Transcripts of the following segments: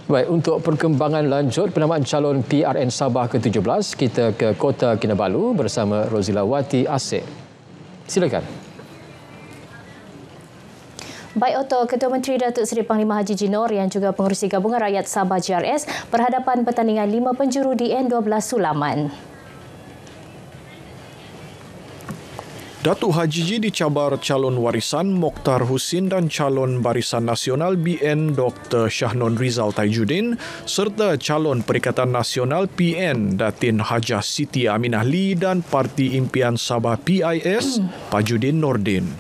Baik, untuk perkembangan lanjut penamaan calon PRN Sabah ke-17, kita ke Kota Kinabalu bersama Rozilawati Asik. Silakan. Baik Otto, Ketua Menteri Datuk Seri Panglima Haji Jinor yang juga pengerusi Gabungan Rakyat Sabah GRS berhadapan pertandingan 5 penjuru di N12 Sulaman. Datuk Haji Ji dicabar calon warisan Mokhtar Husin dan calon Barisan Nasional BN Dr. Shahnon Rizal Tajuddin serta calon Perikatan Nasional PN Datin Hajah Siti Aminah Lee dan Parti Impian Sabah PIS Tajuddin Nordin.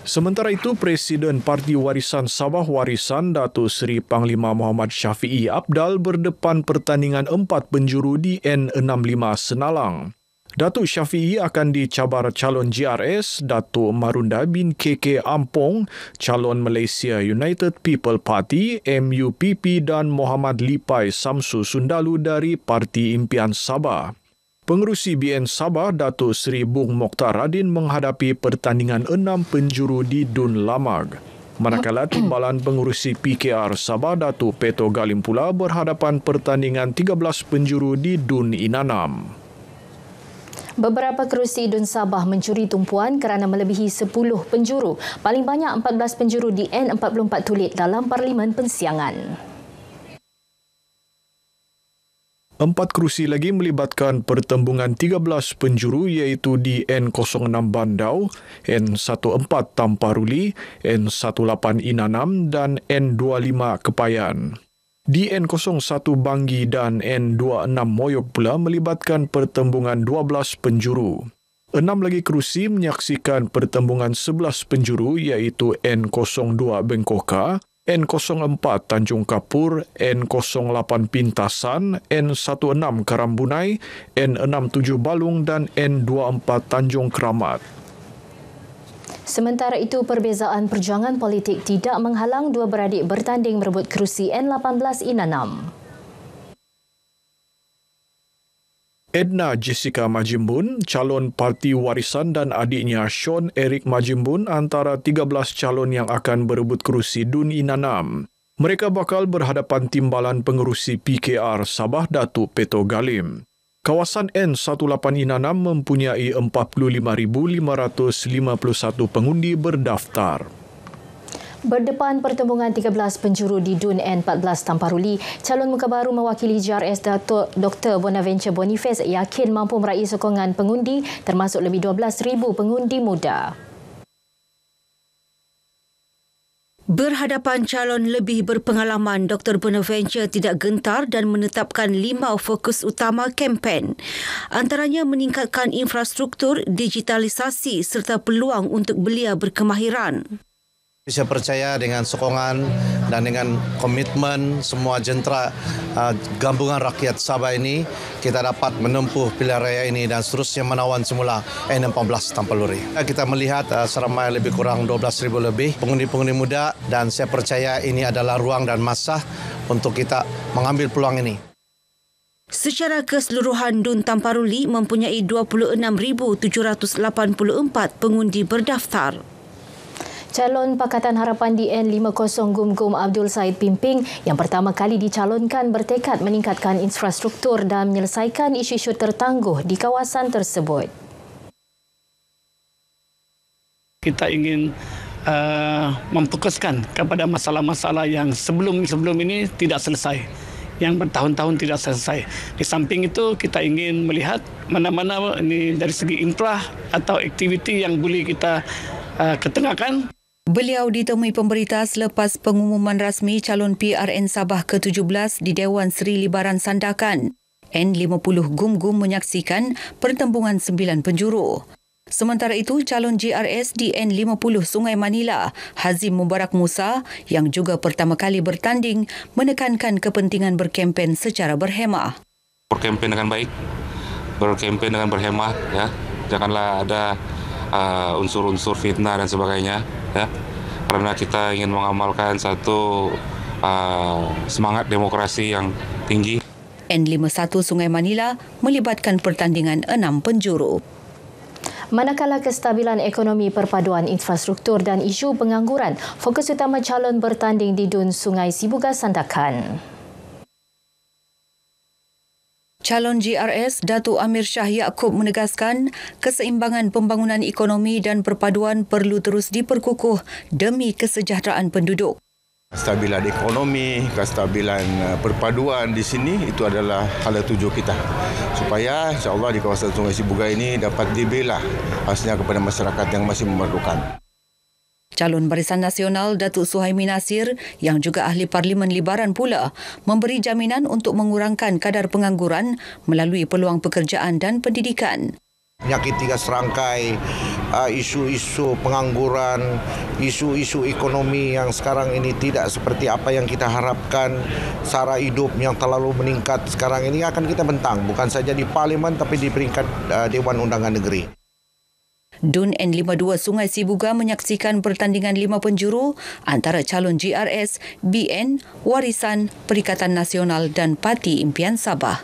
Sementara itu, Presiden Parti Warisan Sabah Warisan Datuk Seri Panglima Muhammad Syafiee Apdal berdepan pertandingan 4 penjuru di N65 Senalang. Datuk Syafiee akan dicabar calon GRS Datuk Marunda bin KK Ampong, calon Malaysia United People Party MUPP dan Muhammad Lipai Samsu Sundalu dari Parti Impian Sabah. Pengerusi BN Sabah Datuk Seri Bung Mokhtar Radin menghadapi pertandingan 6 penjuru di Dun Lamag. Manakala timbalan pengurusi PKR Sabah Datuk Peto Galim pula berhadapan pertandingan 13 penjuru di Dun Inanam. Beberapa kerusi Dun Sabah mencuri tumpuan kerana melebihi 10 penjuru. Paling banyak 14 penjuru di N44 Tulit dalam Parlimen Pensiangan. 4 kerusi lagi melibatkan pertembungan 13 penjuru iaitu di N06 Bandau, N14 Tamparuli, N18 Inanam dan N25 Kepayan. Di N01 Bangi dan N26 Moyok pula melibatkan pertembungan 12 penjuru. 6 lagi kerusi menyaksikan pertembungan 11 penjuru iaitu N02 Bengkoka, N04 Tanjung Kapur, N08 Pintasan, N16 Karambunai, N67 Balung dan N24 Tanjung Keramat. Sementara itu, perbezaan perjuangan politik tidak menghalang dua beradik bertanding merebut kerusi N18 Inanam. Edna Jessica Majimbun, calon Parti Warisan dan adiknya Sean Eric Majimbun antara 13 calon yang akan berebut kerusi Dun Inanam. Mereka bakal berhadapan timbalan pengerusi PKR Sabah Datuk Peto Galim. Kawasan N18 Inanam mempunyai 45,551 pengundi berdaftar. Berdepan pertembungan 13 penjuru di Dun N14 Tamparuli, calon muka baru mewakili GRS Datuk Dr. Bonaventure Boniface yakin mampu meraih sokongan pengundi termasuk lebih 12,000 pengundi muda. Berhadapan calon lebih berpengalaman, Dr. Bonaventure tidak gentar dan menetapkan 5 fokus utama kempen. Antaranya meningkatkan infrastruktur, digitalisasi serta peluang untuk belia berkemahiran. Saya percaya dengan sokongan dan dengan komitmen semua jentera gabungan rakyat Sabah ini, kita dapat menempuh pilihan raya ini dan seterusnya menawan semula N14 Tampaluri. Kita melihat seramai lebih kurang 12,000 lebih pengundi-pengundi muda dan saya percaya ini adalah ruang dan masa untuk kita mengambil peluang ini. Secara keseluruhan, Dun Tamparuli mempunyai 26,784 pengundi berdaftar. Calon Pakatan Harapan di N50 Gum Abdul Said Pimping yang pertama kali dicalonkan bertekad meningkatkan infrastruktur dan menyelesaikan isu-isu tertangguh di kawasan tersebut. Kita ingin memfokuskan kepada masalah-masalah yang sebelum ini tidak selesai, yang bertahun-tahun tidak selesai. Di samping itu, kita ingin melihat mana-mana ini dari segi infra atau aktiviti yang boleh kita ketengahkan. Beliau ditemui pemberita selepas pengumuman rasmi calon PRN Sabah ke-17 di Dewan Seri Libaran Sandakan. N50 Gum menyaksikan pertembungan 9 penjuru. Sementara itu, calon GRS di N50 Sungai Manila, Hazim Mubarak Musa, yang juga pertama kali bertanding, menekankan kepentingan berkempen secara berhemah. Berkempen dengan baik, berkempen dengan berhemah, ya. Janganlah ada unsur-unsur fitnah dan sebagainya, ya, karena kita ingin mengamalkan satu semangat demokrasi yang tinggi. N51 Sungai Manila melibatkan pertandingan 6 penjuru. Manakala kestabilan ekonomi, perpaduan infrastruktur dan isu pengangguran, fokus utama calon bertanding di Dun Sungai Sibuga Sandakan. Calon GRS Datuk Amir Shah Yaakob menegaskan keseimbangan pembangunan ekonomi dan perpaduan perlu terus diperkukuh demi kesejahteraan penduduk. Kestabilan ekonomi, kestabilan perpaduan di sini itu adalah hala tuju kita. Supaya insya-Allah di kawasan Sungai Sibuga ini dapat dibela khasnya kepada masyarakat yang masih memerlukan. Calon Barisan Nasional Datuk Suhaimi Nasir yang juga ahli Parlimen Libaran pula memberi jaminan untuk mengurangkan kadar pengangguran melalui peluang pekerjaan dan pendidikan. Menyakiti serangkai isu-isu pengangguran, isu-isu ekonomi yang sekarang ini tidak seperti apa yang kita harapkan, sara hidup yang terlalu meningkat sekarang ini akan kita bentang bukan saja di Parlimen tapi di peringkat Dewan Undangan Negeri. DUN N52 Sungai Sibuga menyaksikan pertandingan 5 penjuru antara calon GRS, BN, Warisan, Perikatan Nasional dan Parti Impian Sabah.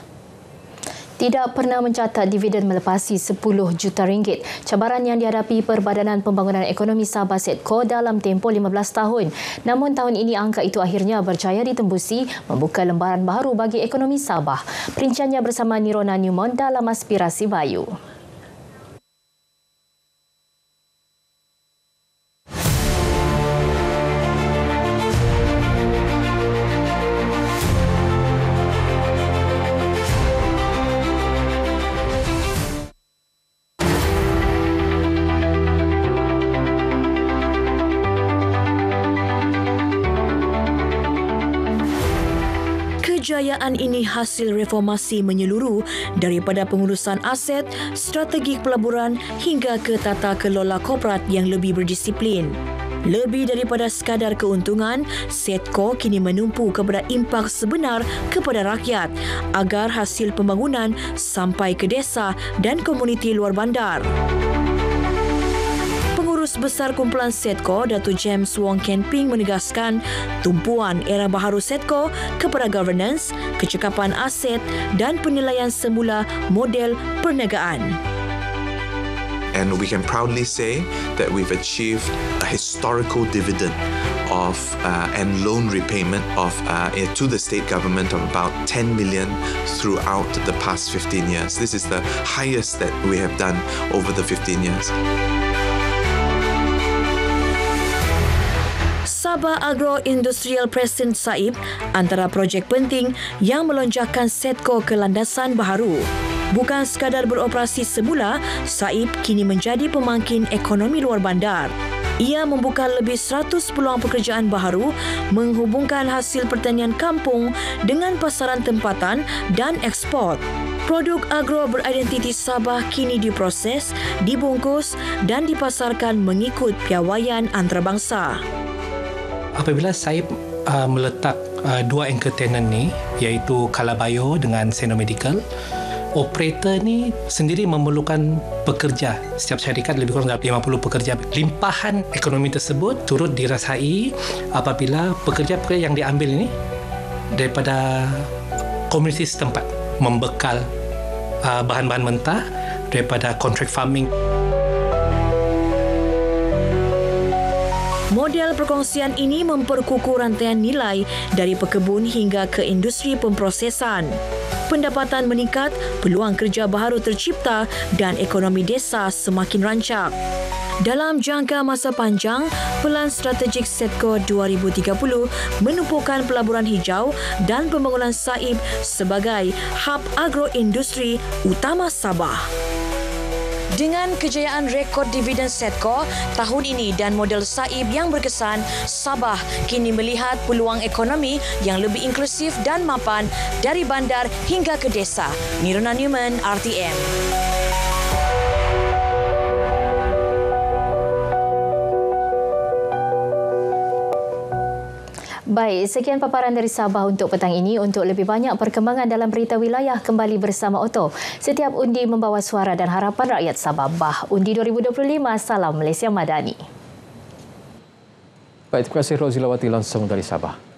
Tidak pernah mencatat dividen melepasi 10 juta ringgit. Cabaran yang dihadapi Perbadanan Pembangunan Ekonomi Sabah SEDCO dalam tempoh 15 tahun. Namun tahun ini angka itu akhirnya berjaya ditembusi, membuka lembaran baru bagi ekonomi Sabah. Perinciannya bersama Nirona Newmont dalam Aspirasi Bayu. Kejayaan ini hasil reformasi menyeluruh daripada pengurusan aset, strategi pelaburan hingga ke tata kelola korporat yang lebih berdisiplin. Lebih daripada sekadar keuntungan, SEDCO kini menumpu kepada impak sebenar kepada rakyat agar hasil pembangunan sampai ke desa dan komuniti luar bandar. Pengurus Besar Kumpulan SEDCO, Datuk James Wong Ken Ping menegaskan tumpuan era baharu SEDCO kepada governance, kecekapan aset dan penilaian semula model perniagaan. And we can proudly say that we've achieved a historical dividend of and loan repayment of to the state government of about 10 million throughout the past 15 years. This is the highest that we have done over the 15 years. Sabah Agro Industrial Presiden Saib antara projek penting yang melonjakkan SEDCO ke landasan baharu. Bukan sekadar beroperasi semula, Saib kini menjadi pemangkin ekonomi luar bandar. Ia membuka lebih 100 peluang pekerjaan baharu, menghubungkan hasil pertanian kampung dengan pasaran tempatan dan ekspor. Produk agro beridentiti Sabah kini diproses, dibungkus dan dipasarkan mengikut piawaian antarabangsa. Apabila Saib meletak dua anchor tenant ni, iaitu Kalabayo dengan Seno Medical, operator ni sendiri memerlukan pekerja. Setiap syarikat lebih kurang 50 pekerja. Limpahan ekonomi tersebut turut dirasai apabila pekerja-pekerja yang diambil ini daripada komuniti setempat, membekal bahan-bahan mentah daripada contract farming. Model perkongsian ini memperkukuh rantaian nilai dari pekebun hingga ke industri pemprosesan. Pendapatan meningkat, peluang kerja baharu tercipta dan ekonomi desa semakin rancak. Dalam jangka masa panjang, Pelan Strategik SEDCO 2030 menumpukan pelaburan hijau dan pembangunan Saib sebagai hub agroindustri utama Sabah. Dengan kejayaan rekod dividen SEDCO tahun ini dan model Saib yang berkesan, Sabah kini melihat peluang ekonomi yang lebih inklusif dan mapan dari bandar hingga ke desa. Nirona Newman, RTM. Baik, sekian paparan dari Sabah untuk petang ini. Untuk lebih banyak perkembangan dalam berita wilayah, kembali bersama Otto. Setiap undi membawa suara dan harapan rakyat Sabah. Undi 2025, salam Malaysia Madani. Baik, terima kasih Rozila Wati langsung dari Sabah.